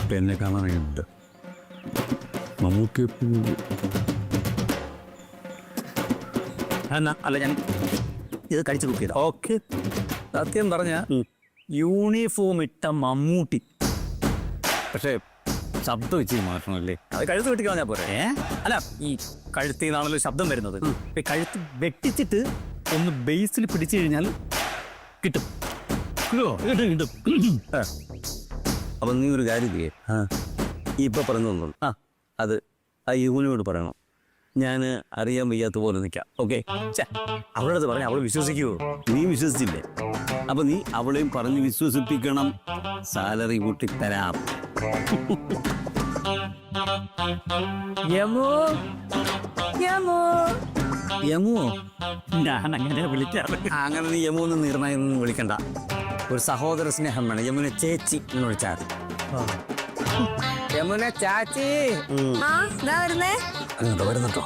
ഇപ്പം എന്നെ കാണാനായിട്ട് മമ്മൂട്ടി എന്നാ അല്ല ഞാൻ ഇത് കഴിച്ചു നോക്കിയത്. ഓക്കെ. സത്യം പറഞ്ഞ യൂണിഫോം ഇട്ട മമ്മൂട്ടി. പക്ഷേ ശബ്ദം വെച്ച് മാറ്റണമല്ലേ? അത് കഴുത്ത് വെട്ടി കളഞ്ഞാൽ പോരെ. അല്ല, ഈ കഴുത്തിൽ നിന്നാണല്ലോ ശബ്ദം വരുന്നത്. ഇപ്പൊ കഴുത്ത് വെട്ടിച്ചിട്ട് ഒന്ന് ബേസിൽ പിടിച്ചു കഴിഞ്ഞാൽ കിട്ടും. കിട്ടും. അപ്പം നീ ഒരു കാര്യം ചെയ്യേ, ഇപ്പം പറഞ്ഞു അത് ആ യുവനോട് പറയണം. ഞാൻ അറിയാൻ വയ്യാത്ത പോലെ നിൽക്കാം. ഓക്കെ, അവളുടെ അടുത്ത് പറഞ്ഞാൽ അവൾ വിശ്വസിക്കുമോ? നീ വിശ്വസിച്ചില്ലേ? അപ്പം നീ അവളെയും പറഞ്ഞ് വിശ്വസിപ്പിക്കണം. സാലറി കൂട്ടി തരാം. യമോ യമോ യമോ? ഞാൻ അങ്ങനെ വിളിക്കാറ്. അങ്ങനെ നീ യമോ എന്ന് നിർണയം വിളിക്കണ്ട. ഒരു സഹോദര സ്നേഹം വേണം. യമുന ചേച്ചി എന്ന് വിളിച്ചാൽ യമുന ചാച്ചി. വരുന്നേ വരുന്നുണ്ടോ?